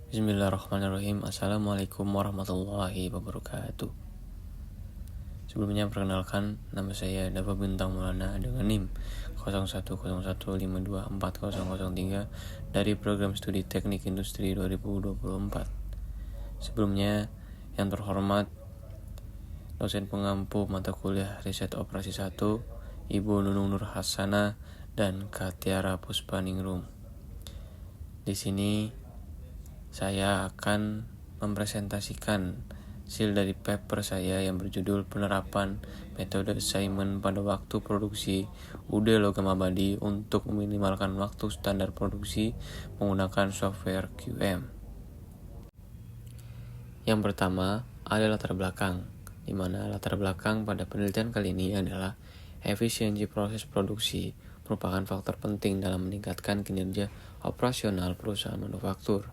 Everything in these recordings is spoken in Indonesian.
Bismillahirrahmanirrahim. Assalamualaikum warahmatullahi wabarakatuh. Sebelumnya perkenalkan, nama saya Dava Bintang Maulana dengan NIM 0101524003 dari Program Studi Teknik Industri 2024. Sebelumnya, yang terhormat dosen pengampu mata kuliah Riset Operasi 1, Ibu Nunung Nur Hasanah dan Kak Tiara Puspaningrum. Di sini saya akan mempresentasikan hasil dari paper saya yang berjudul Penerapan Metode Assignment pada Waktu Produksi UD Logam Abadi untuk meminimalkan waktu standar produksi menggunakan software QM. Yang pertama ada latar belakang, di mana latar belakang pada penelitian kali ini adalah efisiensi proses produksi merupakan faktor penting dalam meningkatkan kinerja operasional perusahaan manufaktur.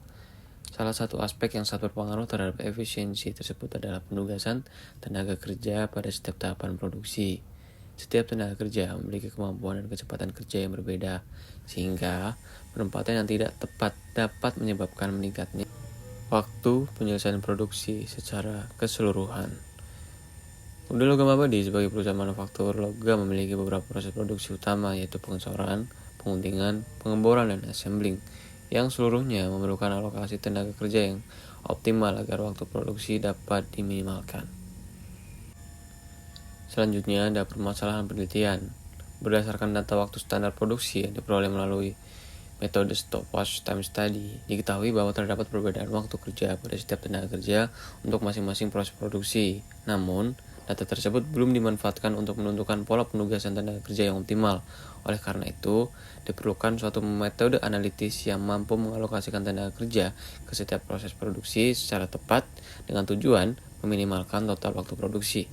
Salah satu aspek yang sangat berpengaruh terhadap efisiensi tersebut adalah penugasan tenaga kerja pada setiap tahapan produksi. Setiap tenaga kerja memiliki kemampuan dan kecepatan kerja yang berbeda, sehingga penempatan yang tidak tepat dapat menyebabkan meningkatnya waktu penyelesaian produksi secara keseluruhan. UD Logam Abadi sebagai perusahaan manufaktur logam memiliki beberapa proses produksi utama, yaitu pengecoran, penguntingan, pengeboran, dan assembling, yang seluruhnya memerlukan alokasi tenaga kerja yang optimal agar waktu produksi dapat diminimalkan. Selanjutnya ada permasalahan penelitian. Berdasarkan data waktu standar produksi yang diperoleh melalui metode stopwatch time study, diketahui bahwa terdapat perbedaan waktu kerja pada setiap tenaga kerja untuk masing-masing proses produksi. Namun, data tersebut belum dimanfaatkan untuk menentukan pola penugasan tenaga kerja yang optimal. Oleh karena itu, diperlukan suatu metode analitis yang mampu mengalokasikan tenaga kerja ke setiap proses produksi secara tepat dengan tujuan meminimalkan total waktu produksi.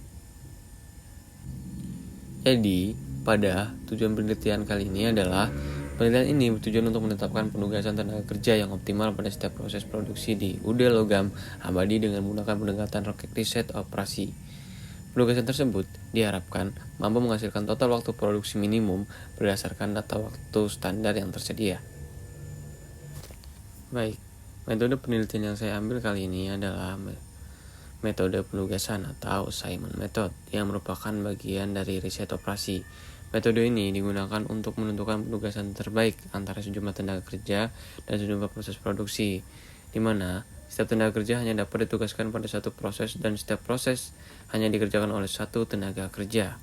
Jadi, pada tujuan penelitian kali ini adalah penelitian ini bertujuan untuk menetapkan penugasan tenaga kerja yang optimal pada setiap proses produksi di UD Logam Abadi dengan menggunakan pendekatan riset operasi. Penugasan tersebut diharapkan mampu menghasilkan total waktu produksi minimum berdasarkan data waktu standar yang tersedia. Baik, metode penelitian yang saya ambil kali ini adalah metode penugasan atau assignment method yang merupakan bagian dari riset operasi. Metode ini digunakan untuk menentukan penugasan terbaik antara sejumlah tenaga kerja dan sejumlah proses produksi, di mana setiap tenaga kerja hanya dapat ditugaskan pada satu proses dan setiap proses hanya dikerjakan oleh satu tenaga kerja.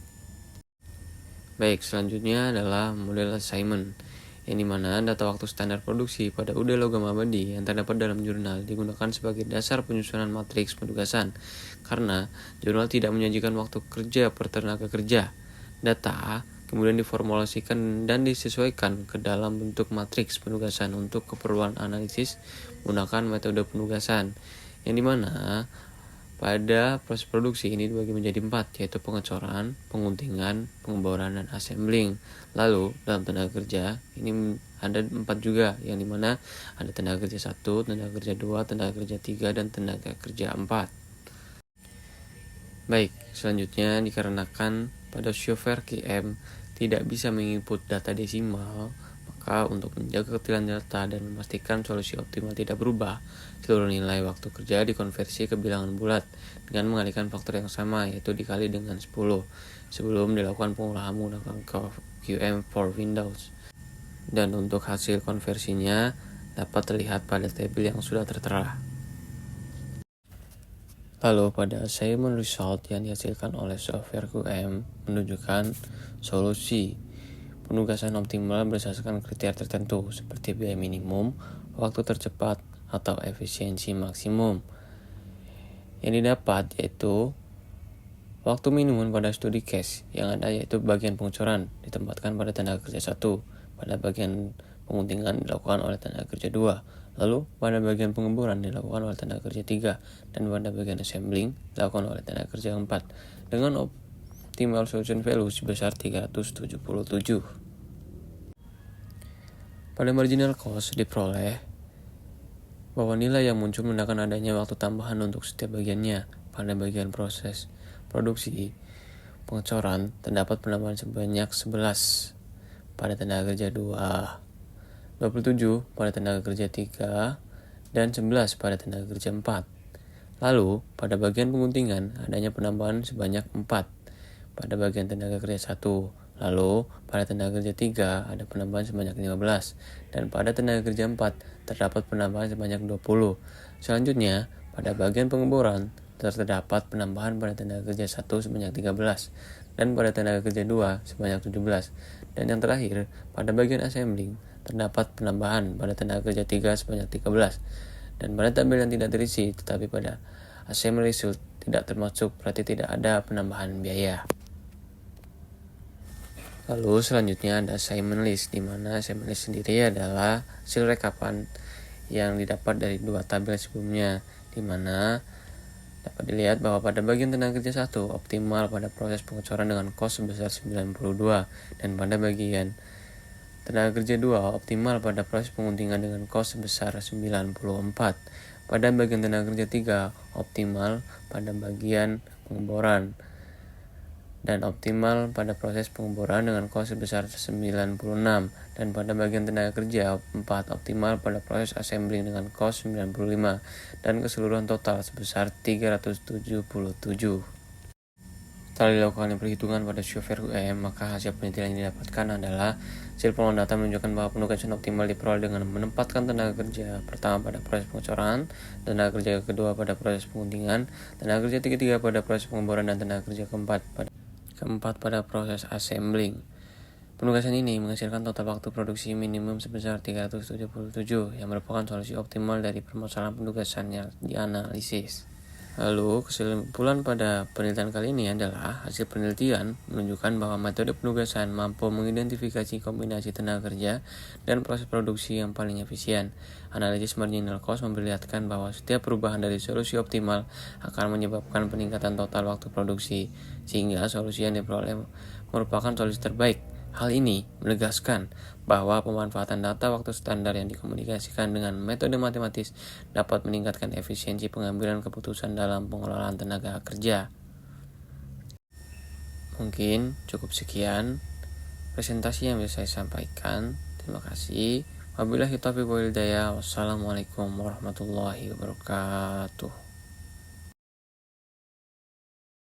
Baik, selanjutnya adalah model assignment, yang dimana data waktu standar produksi pada UD Logam Abadi yang terdapat dalam jurnal digunakan sebagai dasar penyusunan matriks penugasan, karena jurnal tidak menyajikan waktu kerja per tenaga kerja. Data kemudian diformulasikan dan disesuaikan ke dalam bentuk matriks penugasan untuk keperluan analisis menggunakan metode penugasan, yang dimana pada proses produksi ini dibagi menjadi 4, yaitu pengecoran, penguntingan, pengeboran, dan assembling. Lalu dalam tenaga kerja ini ada 4 juga, yang dimana ada tenaga kerja 1, tenaga kerja 2, tenaga kerja 3, dan tenaga kerja 4. Baik, selanjutnya dikarenakan pada software QM tidak bisa menginput data desimal, maka untuk menjaga keterangan data dan memastikan solusi optimal tidak berubah, seluruh nilai waktu kerja dikonversi ke bilangan bulat dengan mengalihkan faktor yang sama, yaitu dikali dengan 10, sebelum dilakukan pengolahan menggunakan QM for Windows. Dan untuk hasil konversinya dapat terlihat pada tabel yang sudah tertera. Lalu pada assignment result yang dihasilkan oleh software QM menunjukkan solusi penugasan optimal berdasarkan kriteria tertentu seperti biaya minimum, waktu tercepat, atau efisiensi maksimum. Yang didapat yaitu waktu minimum pada studi case yang ada yaitu bagian pengecoran ditempatkan pada tenaga kerja 1, pada bagian penguntingan dilakukan oleh tenaga kerja 2, lalu pada bagian pengeboran dilakukan oleh tenaga kerja 3, dan pada bagian assembling dilakukan oleh tenaga kerja 4 dengan optimal solution value sebesar 377. Pada marginal cost diperoleh bahwa nilai yang muncul menandakan adanya waktu tambahan untuk setiap bagiannya. Pada bagian proses produksi pengecoran terdapat penambahan sebanyak 11 pada tenaga kerja 2, 27 pada tenaga kerja 3, dan 11 pada tenaga kerja 4. Lalu, pada bagian penguntingan adanya penambahan sebanyak 4 pada bagian tenaga kerja 1. Lalu, pada tenaga kerja 3 ada penambahan sebanyak 15 dan pada tenaga kerja 4 terdapat penambahan sebanyak 20. Selanjutnya, pada bagian pengeboran terdapat penambahan pada tenaga kerja 1 sebanyak 13 dan pada tenaga kerja 2 sebanyak 17. Dan yang terakhir, pada bagian assembling terdapat penambahan pada tenaga kerja 3 sebanyak 13. Dan pada tabel yang tidak terisi tetapi pada assembly result tidak termasuk, berarti tidak ada penambahan biaya. Lalu selanjutnya ada assignment list, di mana assignment list sendiri adalah hasil rekapan yang didapat dari dua tabel sebelumnya, di mana dapat dilihat bahwa pada bagian tenaga kerja 1 optimal pada proses pengecoran dengan kos sebesar 92 dan pada bagian tenaga kerja 2 optimal pada proses penguntingan dengan kos sebesar 94. Pada bagian tenaga kerja 3 optimal pada bagian pengeboran dan optimal pada proses pengeboran dengan kos sebesar 96. Dan pada bagian tenaga kerja 4 optimal pada proses assembling dengan kos 95 dan keseluruhan total sebesar 377. Setelah dilakukan perhitungan pada software UM, maka hasil penelitian yang didapatkan adalah hasil pengolahan data menunjukkan bahwa penugasan optimal diperoleh dengan menempatkan tenaga kerja pertama pada proses pengecoran, tenaga kerja kedua pada proses penguntingan, tenaga kerja ketiga pada proses pengeboran, dan tenaga kerja keempat pada proses assembling. Penugasan ini menghasilkan total waktu produksi minimum sebesar 377 yang merupakan solusi optimal dari permasalahan penugasan yang dianalisis. Lalu, kesimpulan pada penelitian kali ini adalah hasil penelitian menunjukkan bahwa metode penugasan mampu mengidentifikasi kombinasi tenaga kerja dan proses produksi yang paling efisien. Analisis marginal cost memperlihatkan bahwa setiap perubahan dari solusi optimal akan menyebabkan peningkatan total waktu produksi, sehingga solusi yang diperoleh merupakan solusi terbaik. Hal ini menegaskan bahwa pemanfaatan data waktu standar yang dikomunikasikan dengan metode matematis dapat meningkatkan efisiensi pengambilan keputusan dalam pengelolaan tenaga kerja. Mungkin cukup sekian presentasi yang bisa saya sampaikan. Terima kasih. Wabillahi taufiq wal hidayah. Wassalamualaikum warahmatullahi wabarakatuh.